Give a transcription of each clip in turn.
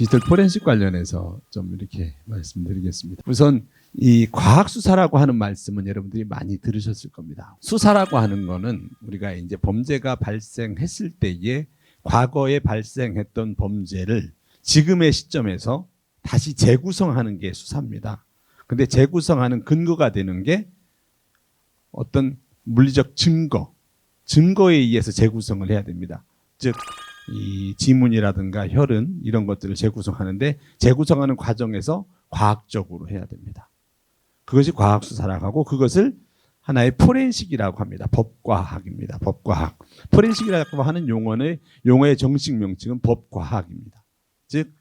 디지털 포렌식 관련해서 좀 이렇게 말씀드리겠습니다. 우선 이 과학 수사라고 하는 말씀은 여러분들이 많이 들으셨을 겁니다. 수사라고 하는 거는 우리가 이제 범죄가 발생했을 때에 과거에 발생했던 범죄를 지금의 시점에서 다시 재구성하는 게 수사입니다. 근데 재구성하는 근거가 되는 게 어떤 물리적 증거에 의해서 재구성을 해야 됩니다. 즉 이 지문이라든가 혈흔 이런 것들을 재구성하는데 재구성하는 과정에서 과학적으로 해야 됩니다. 그것이 과학수사라고 하고 그것을 하나의 포렌식이라고 합니다. 법과학입니다. 법과학. 포렌식이라고 하는 용어의 정식 명칭은 법과학입니다. 즉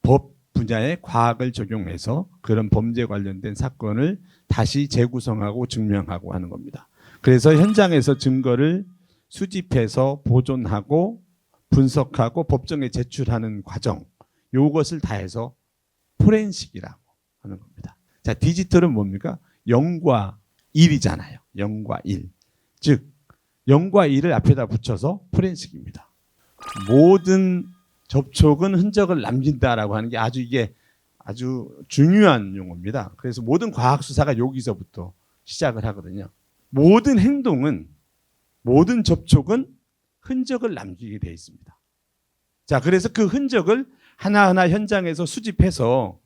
법 분야의 과학을 적용해서 그런 범죄 관련된 사건을 다시 재구성하고 증명하고 하는 겁니다. 그래서 현장에서 증거를 수집해서 보존하고 분석하고 법정에 제출하는 과정, 이것을 다해서 포렌식이라고 하는 겁니다. 자, 디지털은 뭡니까? 0과 1이잖아요. 0과 1. 즉 0과 1을 앞에다 붙여서 포렌식입니다. 모든 접촉은 흔적을 남긴다라고 하는 게 이게 아주 중요한 용어입니다. 그래서 모든 과학 수사가 여기서부터 시작을 하거든요. 모든 행동은, 모든 접촉은 흔적을 남기게 되어 있습니다. 자, 그래서 그 흔적을 하나하나 현장에서 수집해서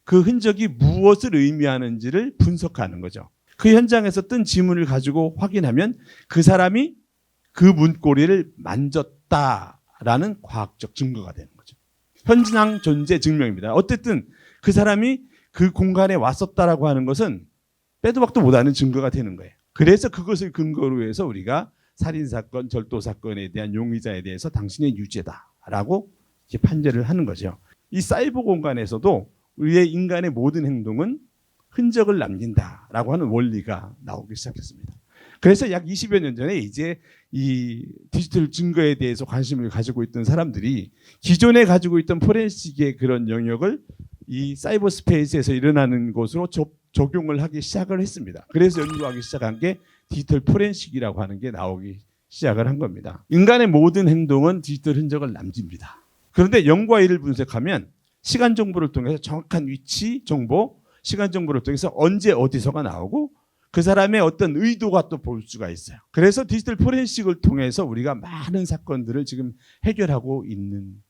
그 흔적이 무엇을 의미하는지를 분석하는 거죠. 그 현장에서 뜬 지문을 가지고 확인하면 그 사람이 그 문고리를 만졌다라는 과학적 증거가 되는 거죠. 현장 존재 증명입니다. 어쨌든 그 사람이 그 공간에 왔었다라고 하는 것은 빼도 박도 못하는 증거가 되는 거예요. 그래서 그것을 근거로 해서 우리가 살인사건, 절도사건에 대한 용의자에 대해서 당신의 유죄다라고 이렇게 판결을 하는 거죠. 이 사이버 공간에서도 우리의 인간의 모든 행동은 흔적을 남긴다라고 하는 원리가 나오기 시작했습니다. 그래서 약 20여 년 전에 이제 이 디지털 증거에 대해서 관심을 가지고 있던 사람들이 기존에 가지고 있던 포렌식의 그런 영역을 이 사이버 스페이스에서 일어나는 것으로 적용을 하기 시작을 했습니다. 그래서 연구하기 시작한 게 디지털 포렌식이라고 하는 게 나오기 시작을 한 겁니다. 인간의 모든 행동은 디지털 흔적을 남깁니다. 그런데 0과 1을 분석하면 시간 정보를 통해서 정확한 위치 정보, 시간 정보를 통해서 언제 어디서가 나오고 그 사람의 어떤 의도가 또 볼 수가 있어요. 그래서 디지털 포렌식을 통해서 우리가 많은 사건들을 지금 해결하고 있는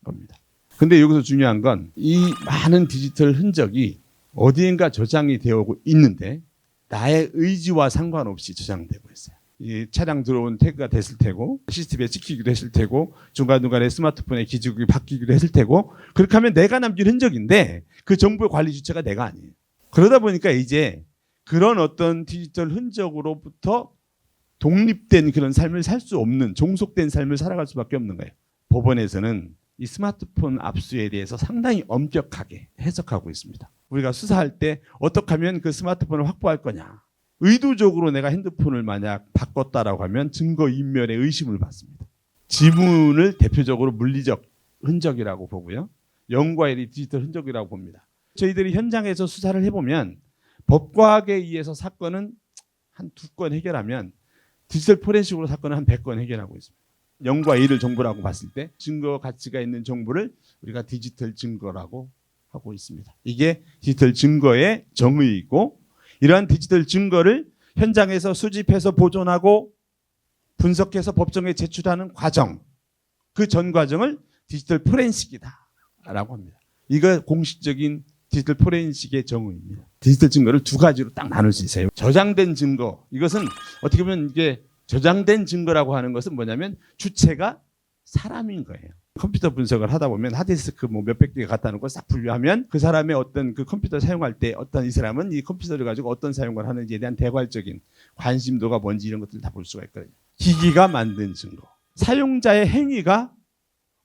겁니다. 근데 여기서 중요한 건 이 많은 디지털 흔적이 어디엔가 저장이 되어 있는데 나의 의지와 상관없이 저장되고 있어요. 이 차량 들어온 태그가 됐을 테고 CCTV에 찍히기도 했을 테고 중간중간에 스마트폰에 기록이 바뀌기도 했을 테고 그렇게 하면 내가 남긴 흔적인데 그 정보의 관리 주체가 내가 아니에요. 그러다 보니까 이제 그런 어떤 디지털 흔적으로부터 독립된 그런 삶을 살 수 없는 종속된 삶을 살아갈 수밖에 없는 거예요. 법원에서는 이 스마트폰 압수에 대해서 상당히 엄격하게 해석하고 있습니다. 우리가 수사할 때 어떻게 하면 그 스마트폰을 확보할 거냐. 의도적으로 내가 핸드폰을 만약 바꿨다라고 하면 증거인멸의 의심을 받습니다. 지문을 대표적으로 물리적 흔적이라고 보고요. 0과 1이 디지털 흔적이라고 봅니다. 저희들이 현장에서 수사를 해보면 법과학에 의해서 사건은 한 2건 해결하면 디지털 포렌식으로 사건은 한 100건 해결하고 있습니다. 0과 1을 정보라고 봤을 때 증거 가치가 있는 정보를 우리가 디지털 증거라고 하고 있습니다. 이게 디지털 증거의 정의이고 이러한 디지털 증거를 현장에서 수집해서 보존하고 분석해서 법정에 제출하는 과정, 그 전 과정을 디지털 포렌식이다라고 합니다. 이거 공식적인 디지털 포렌식의 정의입니다. 디지털 증거를 2가지로 딱 나눌 수 있어요. 저장된 증거, 이것은 어떻게 보면 이게 저장된 증거라고 하는 것은 뭐냐면 주체가 사람인 거예요. 컴퓨터 분석을 하다 보면 하드디스크 몇백 개가 갖다 놓고 싹 분류하면 그 사람의 어떤 그 컴퓨터 사용할 때 어떤 이 사람은 이 컴퓨터를 가지고 어떤 사용을 하는지에 대한 대괄적인 관심도가 뭔지 이런 것들을 다 볼 수가 있거든요. 기기가 만든 증거. 사용자의 행위가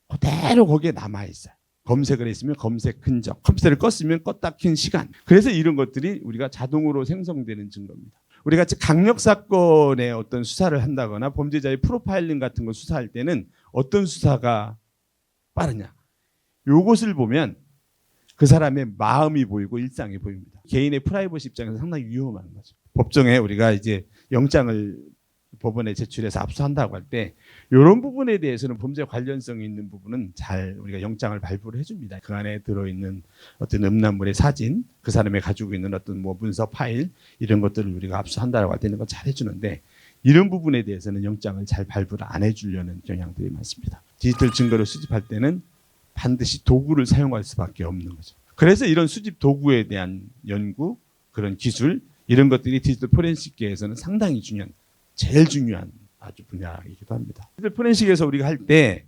그대로 거기에 남아있어요. 검색을 했으면 검색 흔적, 컴퓨터를 껐으면 껐다 킨 시간. 그래서 이런 것들이 우리가 자동으로 생성되는 증거입니다. 우리가 강력 사건의 어떤 수사를 한다거나 범죄자의 프로파일링 같은 걸 수사할 때는 어떤 수사가 빠르냐. 요것을 보면 그 사람의 마음이 보이고 일상이 보입니다. 개인의 프라이버시 입장에서 상당히 위험한 거죠. 법정에 우리가 이제 영장을 법원에 제출해서 압수한다고 할 때 이런 부분에 대해서는 범죄 관련성이 있는 부분은 잘 우리가 영장을 발부를 해줍니다. 그 안에 들어있는 어떤 음란물의 사진, 그 사람이 가지고 있는 어떤 뭐 문서 파일 이런 것들을 우리가 압수한다고 할 때는 건 잘 해주는데 이런 부분에 대해서는 영장을 잘 발부를 안 해주려는 경향들이 많습니다. 디지털 증거를 수집할 때는 반드시 도구를 사용할 수밖에 없는 거죠. 그래서 이런 수집 도구에 대한 연구, 그런 기술 이런 것들이 디지털 포렌식계에서는 상당히 중요한 제일 중요한 아주 분야이기도 합니다. 디지털 포렌식에서 우리가 할 때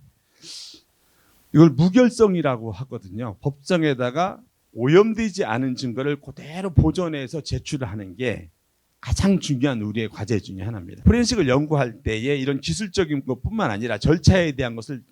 이걸 무결성이라고 하거든요. 법정에다가 오염되지 않은 증거를 그대로 보존해서 제출을 하는 게 가장 중요한 우리의 과제 중에 하나입니다. 포렌식을 연구할 때에 이런 기술적인 것뿐만 아니라 절차에 대한 것을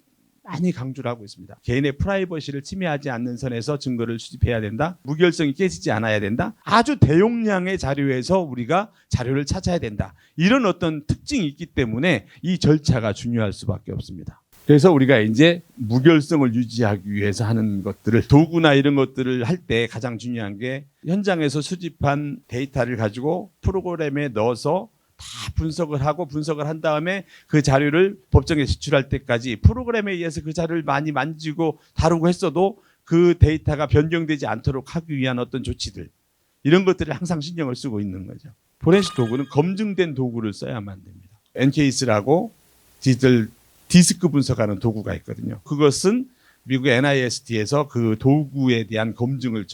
많이 강조를 하고 있습니다. 개인의 프라이버시를 침해하지 않는 선에서 증거를 수집해야 된다. 무결성이 깨지지 않아야 된다. 아주 대용량의 자료에서 우리가 자료를 찾아야 된다. 이런 어떤 특징이 있기 때문에 이 절차가 중요할 수밖에 없습니다. 그래서 우리가 이제 무결성을 유지하기 위해서 하는 것들을 도구나 이런 것들을 할 때 가장 중요한 게 현장에서 수집한 데이터를 가지고 프로그램에 넣어서 다 분석을 하고 분석을 한 다음에 그 자료를 법정에 제출할 때까지 프로그램에 의해서 그 자료를 많이 만지고 다루고 했어도 그 데이터가 변경되지 않도록 하기 위한 어떤 조치들 이런 것들을 항상 신경을 쓰고 있는 거죠. 포렌식 도구는 검증된 도구를 써야만 됩니다. NCAS라고 디지털 디스크 분석하는 도구가 있거든요. 그것은 미국 NIST에서 그 도구에 대한 검증을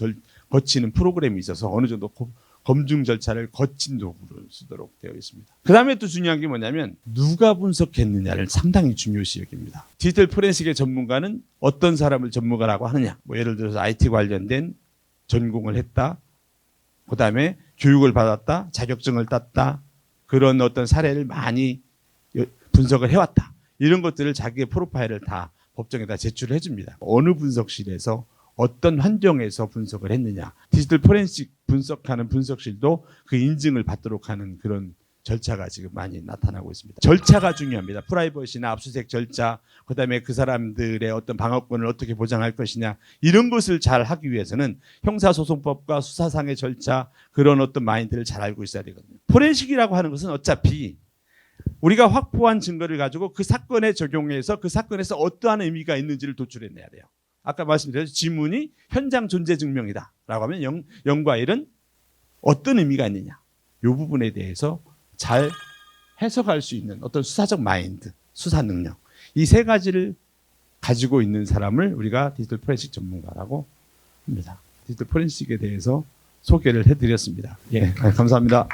거치는 프로그램이 있어서 어느 정도 검증 절차를 거친 도구를 쓰도록 되어 있습니다. 그 다음에 또 중요한 게 뭐냐면 누가 분석했느냐를 상당히 중요시 여깁니다. 디지털 포렌식의 전문가는 어떤 사람을 전문가라고 하느냐. 뭐 예를 들어서 IT 관련된 전공을 했다. 그 다음에 교육을 받았다. 자격증을 땄다. 그런 어떤 사례를 많이 분석을 해왔다. 이런 것들을 자기의 프로파일을 다 법정에다 제출을 해줍니다. 어느 분석실에서 어떤 환경에서 분석을 했느냐. 디지털 포렌식 분석하는 분석실도 그 인증을 받도록 하는 그런 절차가 지금 많이 나타나고 있습니다. 절차가 중요합니다. 프라이버시나 압수수색 절차, 그다음에 그 사람들의 어떤 방어권을 어떻게 보장할 것이냐 이런 것을 잘 하기 위해서는 형사소송법과 수사상의 절차 그런 어떤 마인드를 잘 알고 있어야 되거든요. 포렌식이라고 하는 것은 어차피 우리가 확보한 증거를 가지고 그 사건에 적용해서 그 사건에서 어떠한 의미가 있는지를 도출해내야 돼요. 아까 말씀드렸죠. 지문이 현장 존재 증명이다 라고 하면 0과 1은 어떤 의미가 있느냐 이 부분에 대해서 잘 해석할 수 있는 어떤 수사적 마인드, 수사 능력 이 세 가지를 가지고 있는 사람을 우리가 디지털 포렌식 전문가라고 합니다. 디지털 포렌식에 대해서 소개를 해드렸습니다. 예, 감사합니다.